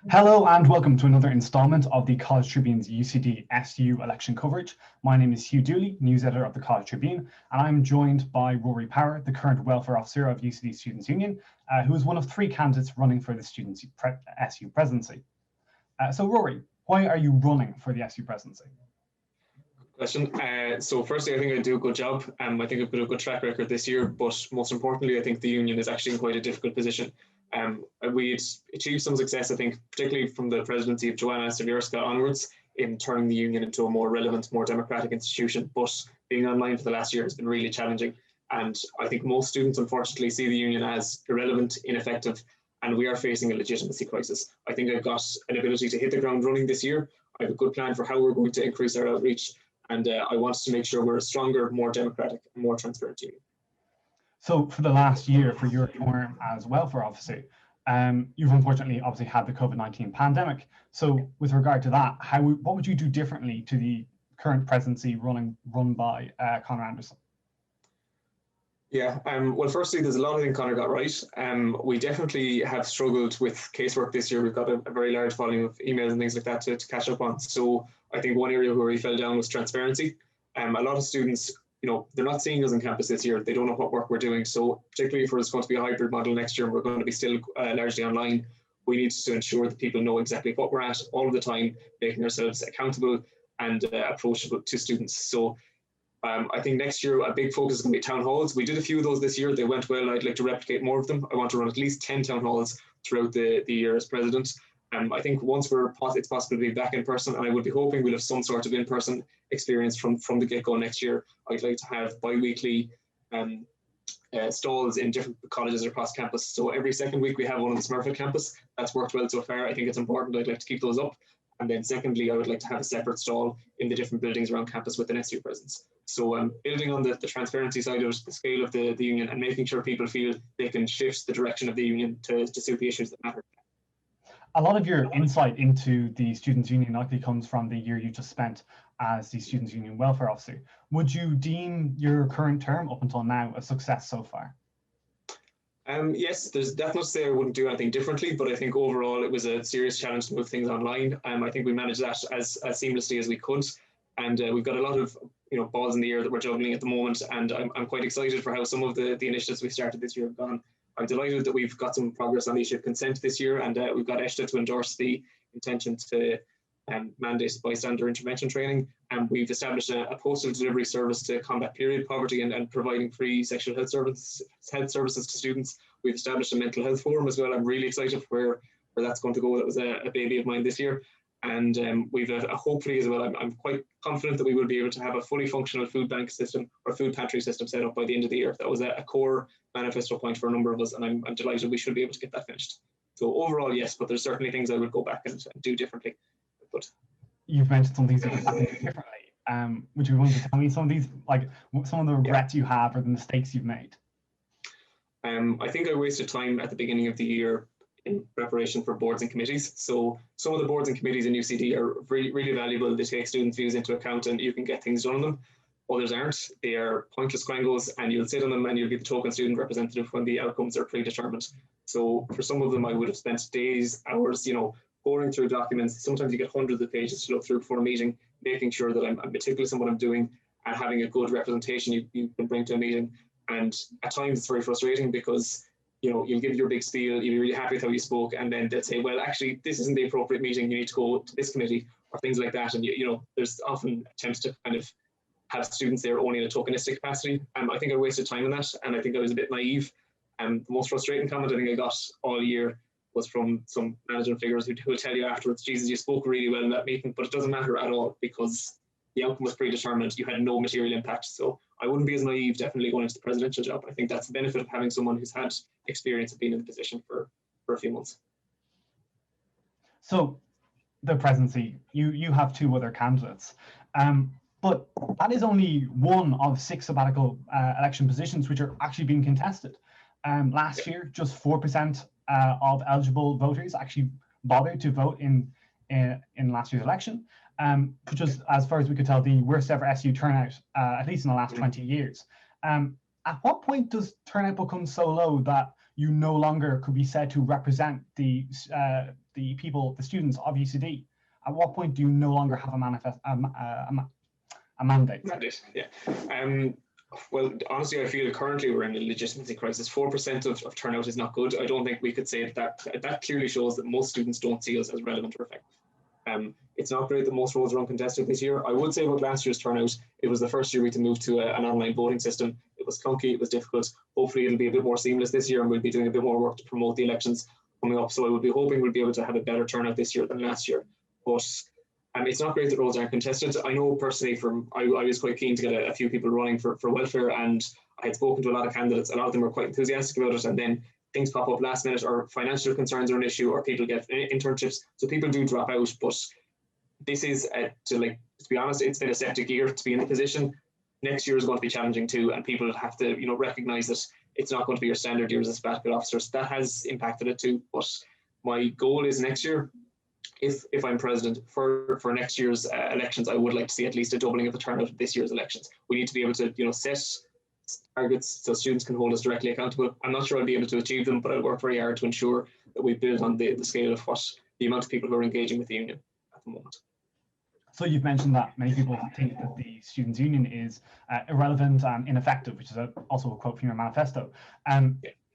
Hello and welcome to another installment of the College Tribune's UCDSU election coverage. My name is Hugh Dooley, news editor of the College Tribune, and I'm joined by Ruairi Power, the current welfare officer of UCD Students' Union, who is one of three candidates running for the Students' SU presidency. So Ruairi, why are you running for the SU presidency? Question. So firstly, I think I do a good job. I think I've got a good track record this year, but most importantly, I think the union is actually in quite a difficult position. We achieved some success, I think, particularly from the presidency of Joanna Sawierska onwards, in turning the union into a more relevant, more democratic institution. But being online for the last year has been really challenging. And I think most students, unfortunately, see the union as irrelevant, ineffective, and we are facing a legitimacy crisis. I think I've got an ability to hit the ground running this year. I have a good plan for how we're going to increase our outreach. And I wanted to make sure we're a stronger, more democratic, and more transparent union. So for the last year, for your term as welfare officer, you've unfortunately obviously had the COVID-19 pandemic. So with regard to that, what would you do differently to the current presidency run by Conor Anderson? Yeah, well, firstly, there's a lot I think Conor got right. We definitely have struggled with casework this year. We've got a very large volume of emails and things like that to catch up on. So I think one area where we fell down was transparency. A lot of students, they're not seeing us on campus this year. They don't know what work we're doing. So particularly if it's going to be a hybrid model next year, and we're going to be still largely online, we need to ensure that people know exactly what we're at all of the time, making ourselves accountable and approachable to students. So I think next year a big focus is going to be town halls. We did a few of those this year. They went well. I'd like to replicate more of them. I want to run at least 10 town halls throughout the year as president. I think once it's possible to be back in person, and I would be hoping we'll have some sort of in-person experience from the get-go next year. I'd like to have bi-weekly stalls in different colleges across campus. So every second week we have one on the Smurfit campus. That's worked well so far. I think it's important. I'd like to keep those up. And then secondly, I would like to have a separate stall in the different buildings around campus with an SU presence. So building on the transparency side of the scale of the union and making sure people feel they can shift the direction of the union to suit the issues that matter. A lot of your insight into the Students' Union likely comes from the year you just spent as the Students' Union welfare officer. Would you deem your current term up until now a success so far? Yes, that's not to say I wouldn't do anything differently, but I think overall it was a serious challenge to move things online. I think we managed that as seamlessly as we could. And we've got a lot of balls in the air that we're juggling at the moment. And I'm quite excited for how some of the initiatives we started this year have gone. I'm delighted that we've got some progress on the issue of consent this year, and we've got ESHTA to endorse the intention to mandate bystander intervention training. And we've established a postal delivery service to combat period poverty and providing free sexual health services to students. We've established a mental health forum as well. I'm really excited for where that's going to go. That was a baby of mine this year. And we've hopefully as well, I'm quite confident that we will be able to have a fully functional food bank system or food pantry system set up by the end of the year. That was a core manifesto point for a number of us, and I'm delighted we should be able to get that finished. So overall, yes, but there's certainly things I would go back and do differently. But you've mentioned some things that you have to do differently. Would you want to tell me some of these, like some of the regrets you have or the mistakes you've made? I think I wasted time at the beginning of the year in preparation for boards and committees. So some of the boards and committees in UCD are really valuable. They take students' views into account and you can get things done on them. Others aren't. They are pointless quangos and you'll sit on them and you'll be the token student representative when the outcomes are predetermined. So for some of them, I would have spent days, hours, pouring through documents. Sometimes you get hundreds of pages to look through before a meeting, making sure that I'm meticulous in what I'm doing and having a good representation you can bring to a meeting. And at times it's very frustrating because you'll give your big spiel, you'll be really happy with how you spoke, and then they'll say, well, actually, this isn't the appropriate meeting, you need to go to this committee, or things like that. And there's often attempts to kind of have students there only in a tokenistic capacity. I think I wasted time on that, and I think I was a bit naive. The most frustrating comment I think I got all year was from some management figures who will tell you afterwards, Jesus, you spoke really well in that meeting, but it doesn't matter at all because the outcome was predetermined. You had no material impact. So I wouldn't be as naive definitely going into the presidential job. I think that's the benefit of having someone who's had experience of being in the position for a few months. So the presidency, you have two other candidates, but that is only one of 6 sabbatical election positions which are actually being contested. Last year, just 4% of eligible voters actually bothered to vote in last year's election, which was, as far as we could tell, the worst ever SU turnout, at least in the last 20 years. At what point does turnout become so low that you no longer could be said to represent the students of UCD? At what point do you no longer have a mandate? Mandate, yeah. Well, honestly, I feel currently we're in a legitimacy crisis. 4% of turnout is not good. I don't think we could say that clearly shows that most students don't see us as relevant or effective. It's not great that most roles are uncontested this year. I would say about last year's turnout, it was the first year we had to move to an online voting system. It was clunky, it was difficult. Hopefully it'll be a bit more seamless this year, and we'll be doing a bit more work to promote the elections coming up. So I would be hoping we'll be able to have a better turnout this year than last year. But it's not great that roles aren't contested. I know personally I was quite keen to get a few people running for welfare, and I had spoken to a lot of candidates. A lot of them were quite enthusiastic about it, and then things pop up last minute, or financial concerns are an issue, or people get internships. So people do drop out, but this is, to be honest, it's been a septic year to be in the position. Next year is going to be challenging too, and people have to, recognise that it's not going to be your standard year as a sabbatical officer. So that has impacted it too. But my goal is next year, if I'm president, for next year's elections, I would like to see at least a doubling of the turnout of this year's elections. We need to be able to, set targets so students can hold us directly accountable. I'm not sure I'll be able to achieve them, but I'll work very hard to ensure that we build on the scale of the amount of people who are engaging with the union at the moment. So you've mentioned that many people think that the Students' Union is irrelevant and ineffective, which is also a quote from your manifesto.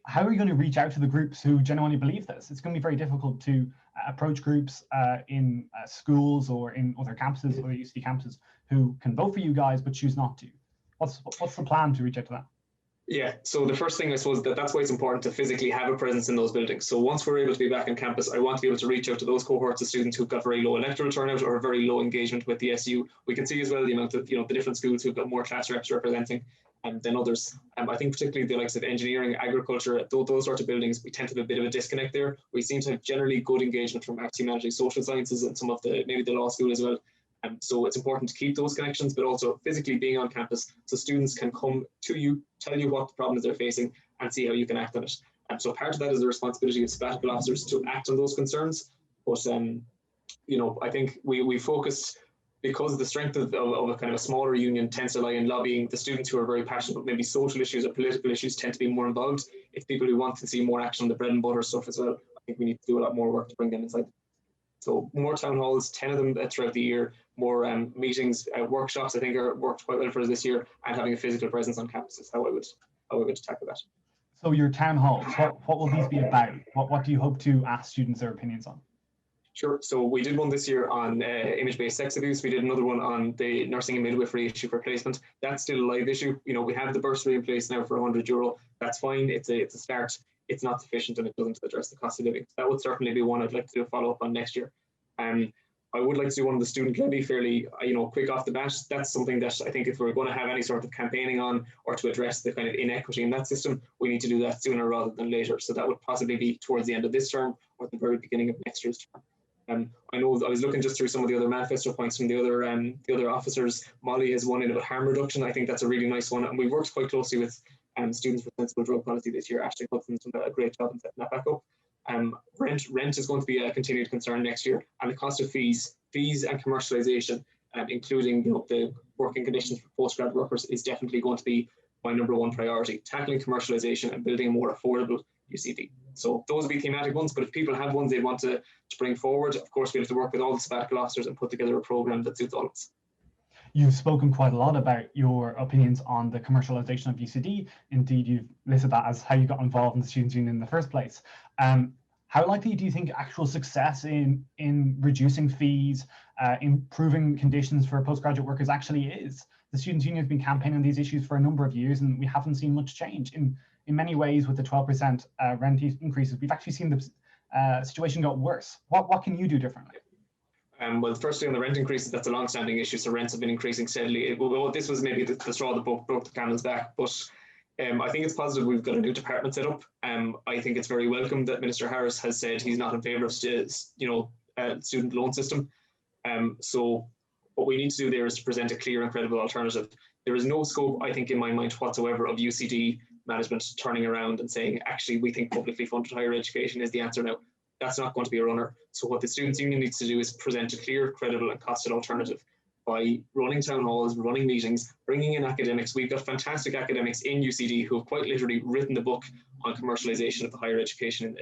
How are you going to reach out to the groups who genuinely believe this? It's going to be very difficult to approach groups in schools or in other campuses, other UCD campuses, who can vote for you guys but choose not to. What's the plan to reach out to them? Yeah, so the first thing, I suppose, that's why it's important to physically have a presence in those buildings. So once we're able to be back on campus, I want to be able to reach out to those cohorts of students who've got very low electoral turnout or very low engagement with the SU. We can see as well the amount of, the different schools who've got more class reps representing than others. I think particularly the likes of engineering, agriculture, those sorts of buildings, we tend to have a bit of a disconnect there. We seem to have generally good engagement from arts, humanities, social sciences, and some of maybe the law school as well. So it's important to keep those connections, but also physically being on campus so students can come to you, tell you what the problems they're facing, and see how you can act on it. So part of that is the responsibility of sabbatical officers to act on those concerns. But I think we focused, because the strength of a kind of a smaller union tends to lie in lobbying. The students who are very passionate about maybe social issues or political issues tend to be more involved. It's people who want to see more action on the bread and butter stuff as well. I think we need to do a lot more work to bring them inside. So more town halls, 10 of them throughout the year, more meetings, workshops, I think are worked quite well for us this year, and having a physical presence on campus is how I would tackle that. So your town halls, what will these be about? What do you hope to ask students their opinions on? Sure. So we did one this year on image-based sex abuse. We did another one on the nursing and midwifery issue for placement. That's still a live issue. We have the bursary in place now for €100. That's fine. It's a start. It's not sufficient, and it doesn't address the cost of living. That would certainly be one I'd like to do a follow-up on next year. I would like to do one of the student levy fairly, quick off the bat. That's something that I think if we're going to have any sort of campaigning on, or to address the kind of inequity in that system, we need to do that sooner rather than later. So that would possibly be towards the end of this term or the very beginning of next year's term. I know I was looking just through some of the other manifesto points from the other officers. Molly has one in about harm reduction. I think that's a really nice one, and we worked quite closely with Students for Sensible Drug Policy this year. Ashley Hudson's done a great job in setting that back up. Rent is going to be a continued concern next year, and the cost of fees and commercialisation, including the working conditions for postgrad workers, is definitely going to be my #1 priority. Tackling commercialisation and building a more affordable UCD. So those would be thematic ones, but if people have ones they want to bring forward, of course we have to work with all the sabbatical officers and put together a programme that suits all of us. You've spoken quite a lot about your opinions on the commercialisation of UCD. Indeed, you've listed that as how you got involved in the Students' Union in the first place. How likely do you think actual success in reducing fees, improving conditions for postgraduate workers actually is? The Students' Union has been campaigning on these issues for a number of years, and we haven't seen much change. In many ways, with the 12% rent increases, we've actually seen the situation get worse. What can you do differently? Well, firstly, on the rent increases, that's a long-standing issue. So rents have been increasing steadily. This was maybe the straw that broke the camel's back, but I think it's positive we've got a new department set up. I think it's very welcome that Minister Harris has said he's not in favour of student loan system. So what we need to do there is to present a clear and credible alternative. There is no scope, I think, in my mind whatsoever of UCD management turning around and saying, actually, we think publicly funded higher education is the answer now. That's not going to be a runner. So what the Students' Union needs to do is present a clear, credible and costed alternative. by running town halls, running meetings, bringing in academics. We've got fantastic academics in UCD who have quite literally written the book on commercialization of the higher education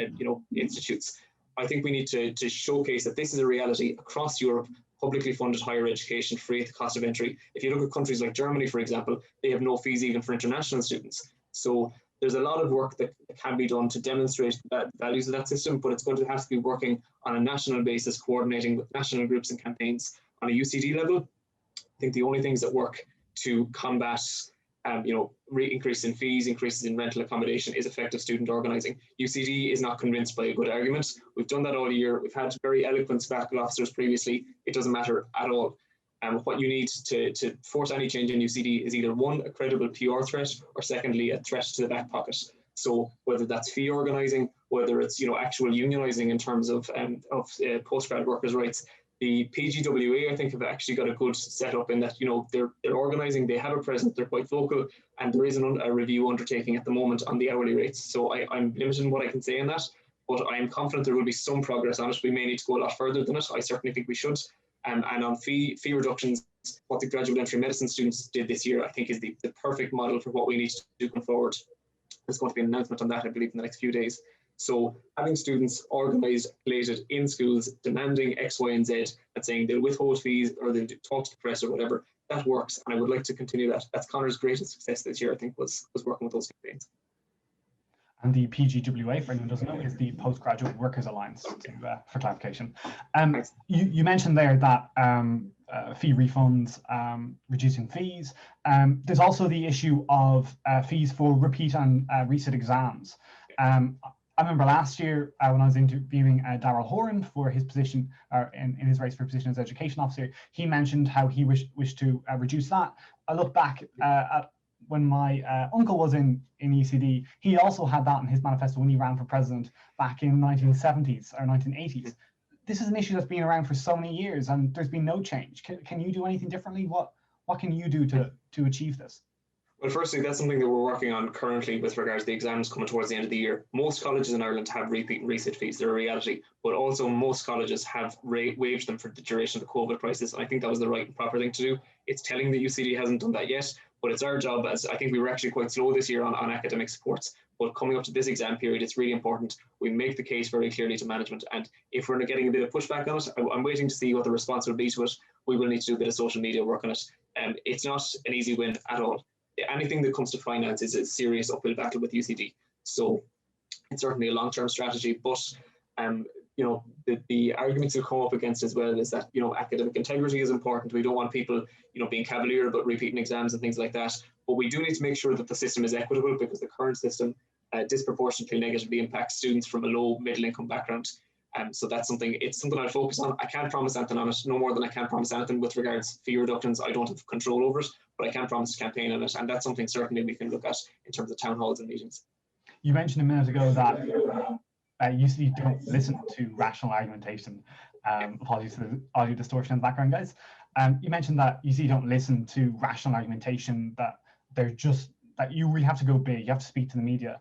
institutes. I think we need to showcase that this is a reality across Europe. Publicly funded higher education, free at the cost of entry. If you look at countries like Germany, for example, they have no fees even for international students. So there's a lot of work that can be done to demonstrate the values of that system, but it's going to have to be working on a national basis, coordinating with national groups and campaigns on a UCD level. I think the only things that work to combat increase in fees, increases in rental accommodation is effective student organising. UCD is not convinced by a good argument. We've done that all year. We've had very eloquent sabbatical officers previously. It doesn't matter at all. What you need to force any change in UCD is either one, a credible PR threat, or secondly, a threat to the back pocket. So whether that's fee organising, whether it's actual unionising in terms of postgrad workers' rights. The PGWA, I think, have actually got a good setup in that, they're organising, they have a presence, they're quite vocal, and there is a review undertaking at the moment on the hourly rates. So I'm limited in what I can say in that, but I am confident there will be some progress on it. We may need to go a lot further than it. I certainly think we should. And on fee reductions, what the graduate entry medicine students did this year, I think is the perfect model for what we need to do going forward. There's going to be an announcement on that, I believe, in the next few days. So having students organised, collated in schools, demanding X, Y, and Z, and saying they'll withhold fees or they'll talk to the press or whatever, that works. And I would like to continue that. That's Conor's greatest success this year, I think, was working with those campaigns. And the PGWA, for anyone who doesn't know, is the Postgraduate Workers Alliance, for clarification. You mentioned there that fee refunds, reducing fees. There's also the issue of fees for repeat and resit exams. I remember last year when I was interviewing Darrell Horan for his position, in his race for position as education officer, he mentioned how he wished to reduce that. I look back at when my uncle was in UCD, he also had that in his manifesto when he ran for president back in the 1970s or 1980s. This is an issue that's been around for so many years and there's been no change. Can you do anything differently? What can you do to achieve this? Well, firstly, that's something that we're working on currently with regards to the exams coming towards the end of the year. Most colleges in Ireland have repeat and resit fees. They're a reality, but also most colleges have waived them for the duration of the COVID crisis. And I think that was the right and proper thing to do. It's telling that UCD hasn't done that yet, but it's our job, as I think we were actually quite slow this year on academic supports. But coming up to this exam period, it's really important we make the case very clearly to management. And if we're getting a bit of pushback on it, I'm waiting to see what the response will be to it. We will need to do a bit of social media work on it. It's not an easy win at all. Anything that comes to finance is a serious uphill battle with UCD. So it's certainly a long-term strategy, but the arguments that come up against as well is that academic integrity is important. We don't want people being cavalier about repeating exams and things like that. But we do need to make sure that the system is equitable, because the current system disproportionately negatively impacts students from a low middle income background. So that's something I'll focus on. I can't promise anything on it, no more than I can't promise anything with regards to fee reductions. I don't have control over it, but I can promise a campaign on it. And that's something certainly we can look at in terms of town halls and meetings. You mentioned a minute ago that UCD don't listen to rational argumentation. Apologies for the audio distortion in the background, guys. You mentioned that UCD don't listen to rational argumentation, that you really have to go big, you have to speak to the media.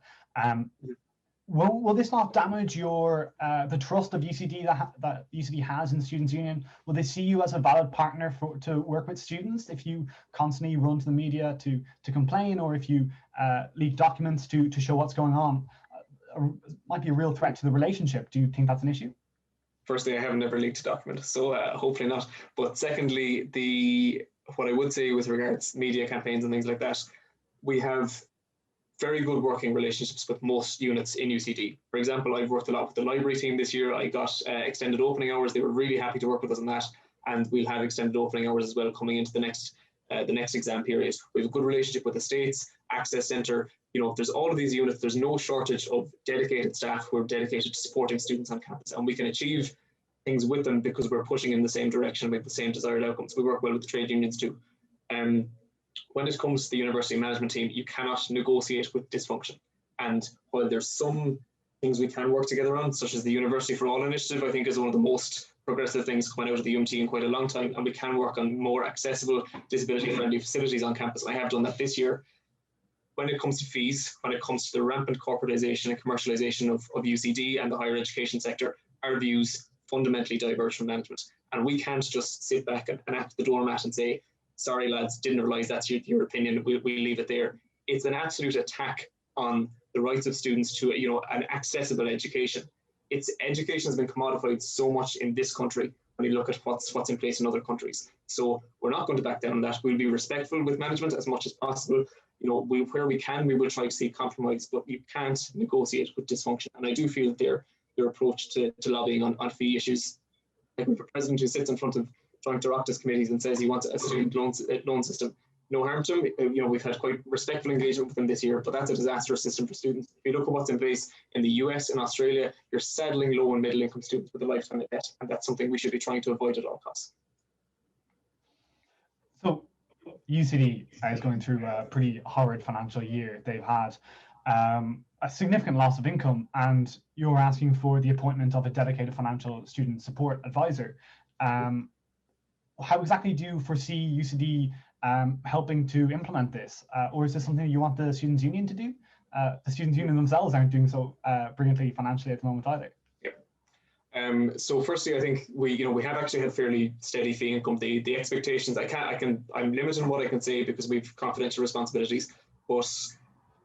Will this not damage the trust of UCD that UCD has in the Students' Union? Will they see you as a valid partner to work with students if you constantly run to the media to complain, or if you leak documents to show what's going on? Might be a real threat to the relationship. Do you think that's an issue? Firstly, I have never leaked a document, so hopefully not. But secondly, what I would say with regards to media campaigns and things like that, we have very good working relationships with most units in UCD. For example, I've worked a lot with the library team this year. I got extended opening hours. They were really happy to work with us on that. And we'll have extended opening hours as well coming into the next exam period. We have a good relationship with the States, Access Centre. There's all of these units. There's no shortage of dedicated staff who are dedicated to supporting students on campus. And we can achieve things with them because we're pushing in the same direction with the same desired outcomes. We work well with the trade unions too. When it comes to the university management team, you cannot negotiate with dysfunction. And while there's some things we can work together on, such as the University for All initiative, I think is one of the most progressive things coming out of the UMT in quite a long time. And we can work on more accessible, disability-friendly facilities on campus. I have done that this year. When it comes to fees, when it comes to the rampant corporatization and commercialization of UCD and the higher education sector, our views fundamentally diverge from management. And we can't just sit back and act the doormat and say, sorry lads, didn't realise that's your opinion, we'll leave it there. It's an absolute attack on the rights of students to, you know, an accessible education. Education has been commodified so much in this country when you look at what's in place in other countries. So we're not going to back down on that. We'll be respectful with management as much as possible. You know, where we can, we will try to seek compromise, but you can't negotiate with dysfunction. And I do feel that their approach to lobbying on fee issues, like we have a president who sits in front of joint Oireachtas committees and says he wants a student loan system. No harm to him. You know, we've had quite respectful engagement with them this year, but that's a disastrous system for students. If you look at what's in place in the US and Australia, you're saddling low and middle income students with a lifetime of debt, and that's something we should be trying to avoid at all costs. So UCD is going through a pretty horrid financial year. They've had a significant loss of income, and you're asking for the appointment of a dedicated financial student support advisor. How exactly do you foresee UCD helping to implement this? Or is this something you want the Students' Union to do? The Students' Union themselves aren't doing so brilliantly financially at the moment either. Yeah. So firstly, I think we have actually had fairly steady fee income. The expectations, I'm limited in what I can say because we've confidential responsibilities, but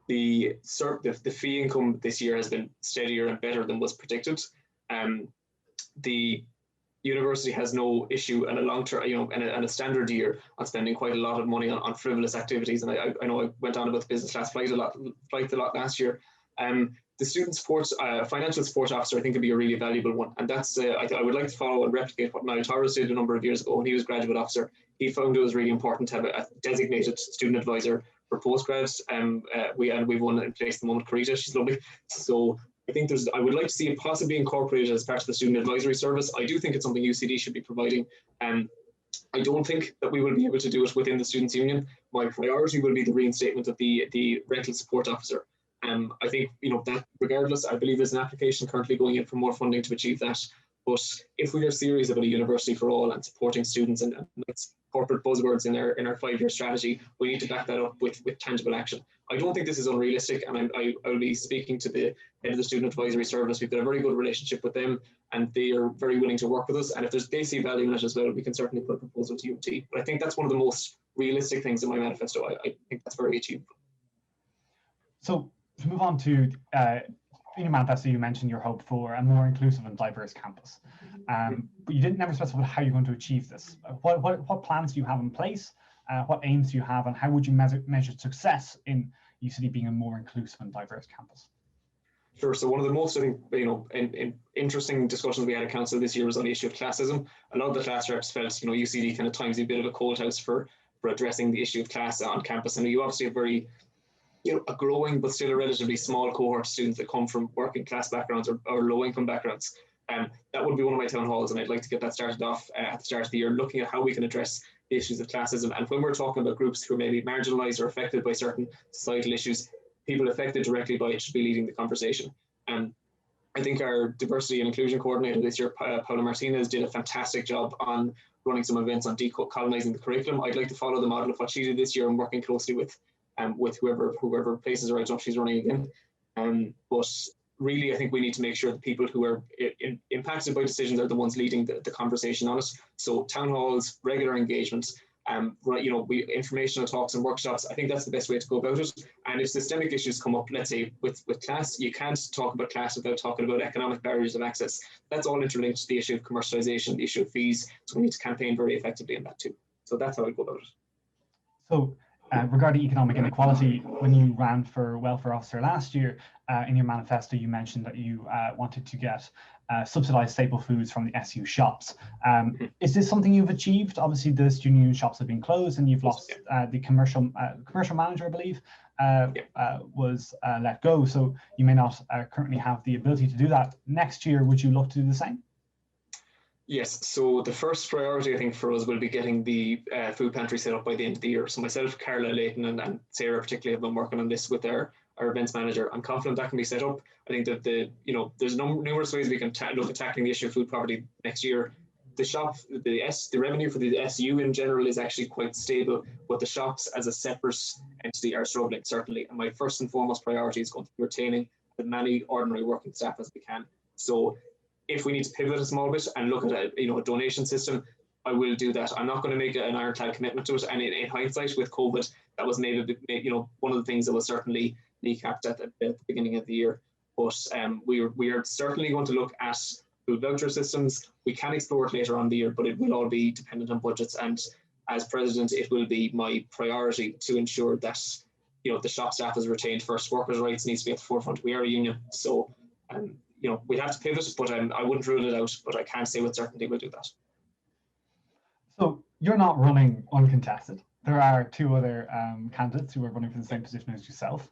the fee income this year has been steadier and better than was predicted. The university has no issue and a long-term, and a standard year on spending quite a lot of money on frivolous activities. And I know I went on about the business class flight a lot last year. The student support, financial support officer, I think would be a really valuable one. And that's, I would like to follow and replicate what Niall Torres did a number of years ago when he was graduate officer. He found it was really important to have a designated student advisor for postgrads. We've one in place at the moment, Carita, she's lovely. So I think I would like to see it possibly incorporated as part of the student advisory service. I do think it's something UCD should be providing. I don't think that we will be able to do it within the Students' Union. My priority will be the reinstatement of the rental support officer. I think, that regardless, I believe there's an application currently going in for more funding to achieve that. But if we are serious about a university for all and supporting students and that's corporate buzzwords in our 5-year strategy, we need to back that up with tangible action. I don't think this is unrealistic, and I'll be speaking to the head of the Student Advisory Service. We've got a very good relationship with them, and they are very willing to work with us. And if they see value in it as well, we can certainly put a proposal to UT. But I think that's one of the most realistic things in my manifesto. I think that's very achievable. So to move on to in your manifesto, you mentioned your hope for a more inclusive and diverse campus, but you didn't never specify how you're going to achieve this. What plans do you have in place? What aims do you have, and how would you measure success in UCD being a more inclusive and diverse campus? Sure. So one of the most, I think, in interesting discussions we had at council this year was on the issue of classism. A lot of the class reps felt, UCD kind of times a bit of a cold house for addressing the issue of class on campus, and you obviously have very a growing but still a relatively small cohort of students that come from working class backgrounds or low income backgrounds. That would be one of my town halls, and I'd like to get that started off at the start of the year, looking at how we can address the issues of classism. And when we're talking about groups who are maybe marginalised or affected by certain societal issues, people affected directly by it should be leading the conversation. I think our diversity and inclusion coordinator this year, Paula Martinez, did a fantastic job on running some events on decolonising the curriculum. I'd like to follow the model of what she did this year and working closely with whoever places her. I don't know if she's running again. But really, I think we need to make sure that people who are impacted by decisions are the ones leading the conversation on it. So town halls, regular engagement, informational talks and workshops. I think that's the best way to go about it. And if systemic issues come up, let's say with class, you can't talk about class without talking about economic barriers of access. That's all interlinked to the issue of commercialisation, the issue of fees. So we need to campaign very effectively on that too. So that's how I go about it. So regarding economic inequality, when you ran for welfare officer last year, in your manifesto, you mentioned that you wanted to get subsidised staple foods from the SU shops. Is this something you've achieved? Obviously, the student union shops have been closed, and you've lost the commercial manager, I believe, was let go. So you may not currently have the ability to do that. Next year, would you look to do the same? Yes, so the first priority, I think, for us will be getting the food pantry set up by the end of the year. So myself, Carla, Leighton, and Sarah particularly have been working on this with our events manager. I'm confident that can be set up. I think that there's numerous ways we can look at tackling the issue of food poverty next year. The revenue for the SU in general is actually quite stable, but the shops as a separate entity are struggling, certainly. And my first and foremost priority is going to be retaining as many ordinary working staff as we can. So if we need to pivot a small bit and look at a donation system, I will do that. I'm not going to make an ironclad commitment to it. And in hindsight, with COVID, that was maybe one of the things that was certainly kneecapped at the beginning of the year. But we are certainly going to look at food voucher systems. We can explore it later on in the year, but it will all be dependent on budgets. And as president, it will be my priority to ensure that the shop staff is retained first. Workers' rights needs to be at the forefront. We are a union, so we'd have to pivot, but I wouldn't rule it out. But I can't say with certainty we'll do that. So you're not running uncontested. There are two other candidates who are running for the same position as yourself,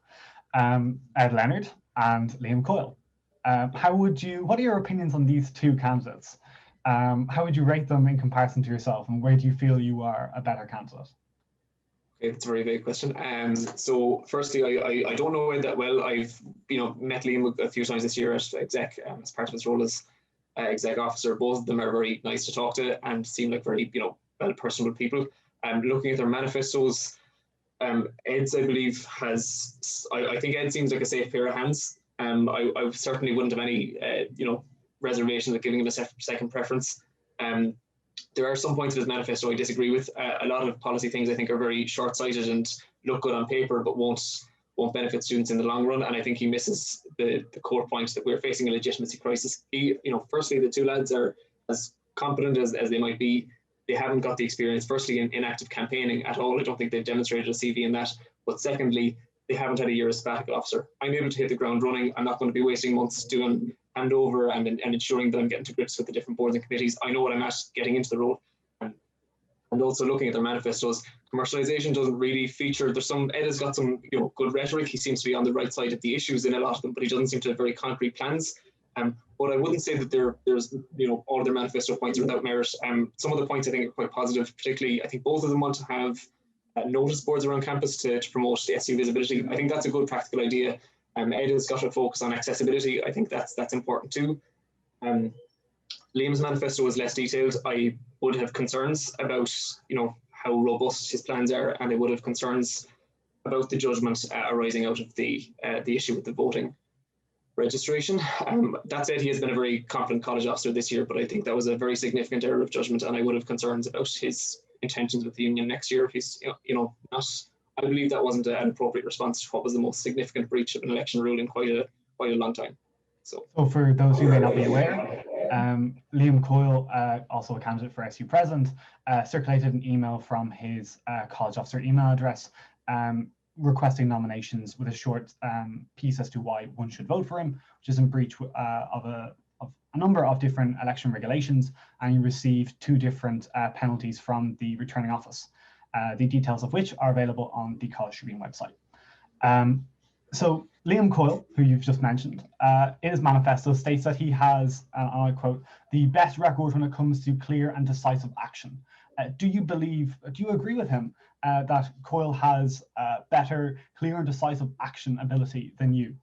Ed Leonard and Liam Coyle. What are your opinions on these two candidates? How would you rate them in comparison to yourself, and where do you feel you are a better candidate? Okay, that's a very vague question. So firstly, I don't know Ed that well. I've met Liam a few times this year at exec as part of his role as exec officer. Both of them are very nice to talk to and seem like very well personable people. Looking at their manifestos, Ed's, I believe, I think Ed seems like a safe pair of hands. I certainly wouldn't have any reservations of giving him a second preference. There are some points of his manifesto I disagree with. A lot of policy things I think are very short-sighted and look good on paper, but won't benefit students in the long run. And I think he misses the core point that we're facing a legitimacy crisis. Firstly, the two lads are as competent as they might be. They haven't got the experience, firstly, in active campaigning at all. I don't think they've demonstrated a CV in that. But secondly, they haven't had a year as sabbatical officer. I'm able to hit the ground running. I'm not going to be wasting months doing handover and ensuring that I'm getting to grips with the different boards and committees. I know what I'm at getting into the role. And also looking at their manifestos, commercialisation doesn't really feature. Ed has got some good rhetoric. He seems to be on the right side of the issues in a lot of them, but he doesn't seem to have very concrete plans. But I wouldn't say that there's all of their manifesto points are without merit. Some of the points I think are quite positive. Particularly, I think both of them want to have notice boards around campus to promote the SU visibility. I think that's a good practical idea. Ed has got to focus on accessibility. I think that's important too. Liam's manifesto was less detailed. I would have concerns about how robust his plans are, and I would have concerns about the judgment arising out of the issue with the voting registration. That said, he has been a very competent college officer this year, but I think that was a very significant error of judgment, and I would have concerns about his intentions with the union next year if he's not. I believe that wasn't an appropriate response to what was the most significant breach of an election rule in quite a long time. So for those who may not be aware, Liam Coyle, also a candidate for SU president, circulated an email from his college officer email address requesting nominations with a short piece as to why one should vote for him, which is in breach of a number of different election regulations, and he received 2 different penalties from the returning office, the details of which are available on the College Tribune website. So Liam Coyle, who you've just mentioned, in his manifesto states that he has, and I quote, the best record when it comes to clear and decisive action. Do you agree with him that Coyle has better clear and decisive action ability than you?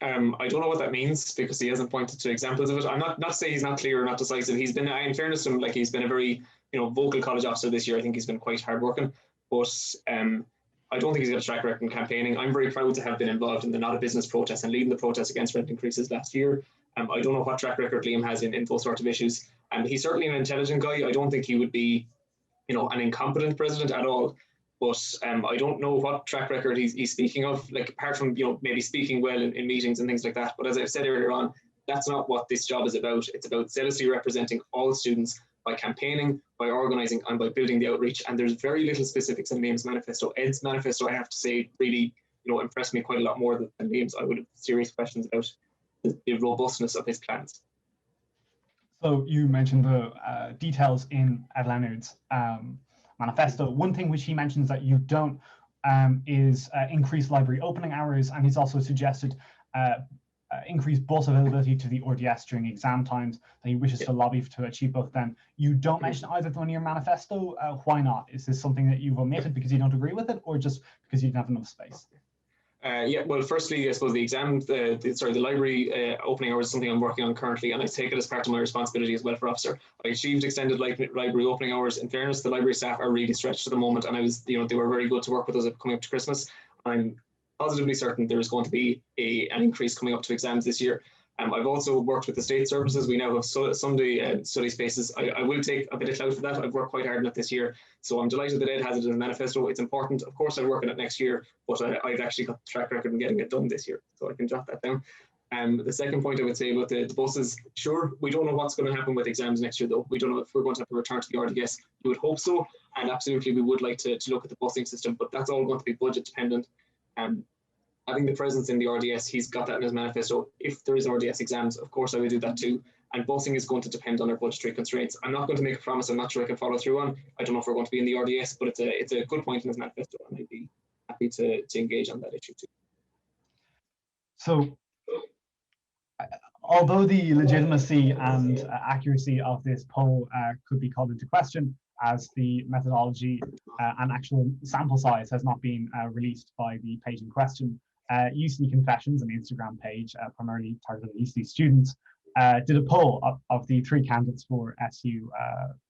I don't know what that means because he hasn't pointed to examples of it. I'm not saying he's not clear or not decisive. He's been, in fairness to him, he's been a very vocal college officer this year. I think he's been quite hardworking, but I don't think he's got a track record in campaigning. I'm very proud to have been involved in the Not a Business protest and leading the protest against rent increases last year. I don't know what track record Liam has in those sort of issues. He's certainly an intelligent guy. I don't think he would be, an incompetent president at all. But I don't know what track record he's speaking of, apart from, maybe speaking well in meetings and things like that. But as I've said earlier on, that's not what this job is about. It's about zealously representing all students by campaigning, by organising, and by building the outreach. And there's very little specifics in Liam's manifesto. Ed's manifesto, I have to say, really, impressed me quite a lot more than Liam's. I would have serious questions about the robustness of his plans. So you mentioned the details in Ed Leonard's manifesto. One thing which he mentions that you don't is increased library opening hours, and he's also suggested increased bus availability to the RDS during exam times, that he wishes to lobby to achieve both of them. You don't mention either of them in your manifesto. Why not? Is this something that you've omitted because you don't agree with it, or just because you didn't have enough space? Well, firstly, I suppose the library opening hours is something I'm working on currently, and I take it as part of my responsibility as welfare officer. I achieved extended library opening hours. In fairness, the library staff are really stretched at the moment, and they were very good to work with us coming up to Christmas. I'm positively certain there's going to be an increase coming up to exams this year. I've also worked with the state services. We now have Sunday study spaces. I will take a bit of clout for that. I've worked quite hard on it this year. So I'm delighted that Ed has it in the manifesto. It's important. Of course, I'll work on it next year, but I've actually got the track record in getting it done this year. So I can jot that down. The second point I would say about the buses, sure, we don't know what's going to happen with exams next year, though. We don't know if we're going to have to return to the RDS. We would hope so, and absolutely we would like to look at the busing system, but that's all going to be budget dependent. Having the presence in the RDS, he's got that in his manifesto. If there is RDS exams, of course I would do that too. And busing is going to depend on our budgetary constraints. I'm not going to make a promise I'm not sure I can follow through on. I don't know if we're going to be in the RDS, but it's a good point in his manifesto, and I'd be happy to engage on that issue too. So, although the legitimacy and accuracy of this poll could be called into question, as the methodology and actual sample size has not been released by the page in question, UCD Confessions, an Instagram page primarily targeted at UCD students, did a poll of the 3 candidates for SU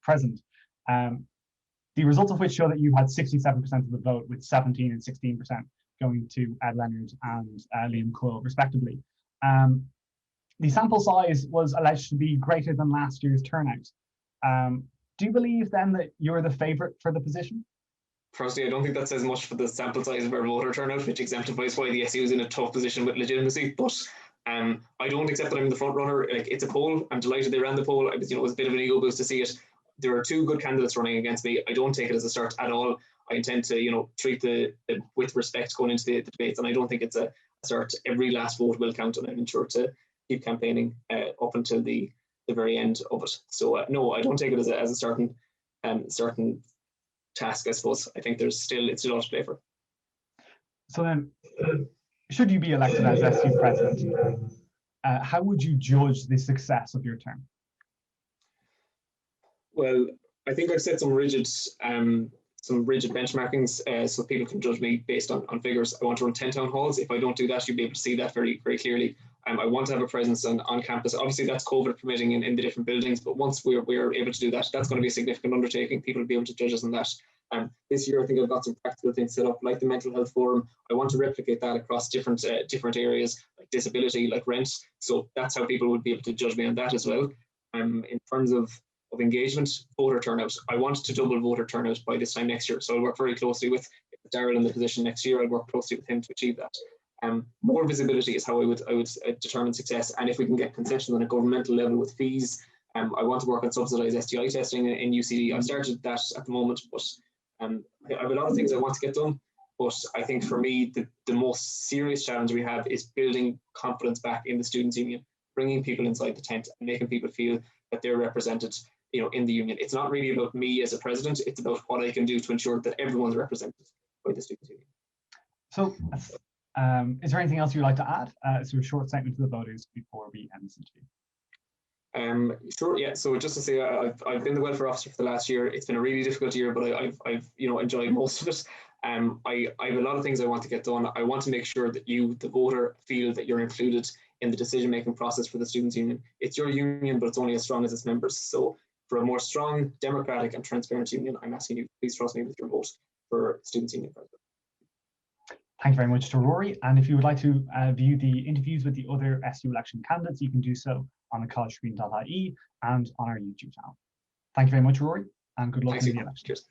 present. The results of which show that you had 67% of the vote, with 17 and 16% going to Ed Leonard and Liam Quill, respectively. The sample size was alleged to be greater than last year's turnout. Do you believe then that you're the favourite for the position? Firstly, I don't think that says much for the sample size of our voter turnout, which exemplifies why the SU is in a tough position with legitimacy. But I don't accept that I'm the front runner. Like, it's a poll. I'm delighted they ran the poll. It was a bit of an ego boost to see it. There are 2 good candidates running against me. I don't take it as a start at all. I intend to, treat the with respect going into the debates, and I don't think it's a start. Every last vote will count, and I'm sure to keep campaigning up until the very end of it. So no, I don't take it as a certain task, I suppose. I think it's still all to play for. So then, should you be elected as SU president, how would you judge the success of your term? Well, I think I've set some rigid benchmarkings so people can judge me based on figures. I want to run 10 town halls. If I don't do that, you'll be able to see that very, very clearly. I want to have a presence on campus. Obviously, that's COVID permitting in the different buildings, but once we're able to do that, that's going to be a significant undertaking. People will be able to judge us on that. This year, I think I've got some practical things set up, like the mental health forum. I want to replicate that across different areas, like disability, like rent. So that's how people would be able to judge me on that as well. In terms of engagement, voter turnout, I want to double voter turnout by this time next year. So I'll work very closely with Darryl in the position next year. I'll work closely with him to achieve that. More visibility is how I would determine success. And if we can get concessions on a governmental level with fees, I want to work on subsidised STI testing in UCD. I've started that at the moment, but I have a lot of things I want to get done. But I think for me, the most serious challenge we have is building confidence back in the Students' Union, bringing people inside the tent and making people feel that they're represented, in the union. It's not really about me as a president. It's about what I can do to ensure that everyone's represented by the Students' Union. So, is there anything else you'd like to add? So a short statement to the voters before we end this interview. Sure, yeah. So just to say, I've been the welfare officer for the last year. It's been a really difficult year, but I've enjoyed most of it. I have a lot of things I want to get done. I want to make sure that you, the voter, feel that you're included in the decision-making process for the Students' Union. It's your union, but it's only as strong as its members. So for a more strong, democratic and transparent union, I'm asking you, please trust me with your vote for Students' Union president. Thank you very much to Ruairi. And if you would like to view the interviews with the other SU election candidates, you can do so on the collegetribune.ie and on our YouTube channel. Thank you very much, Ruairi, and good luck in the election. Cheers.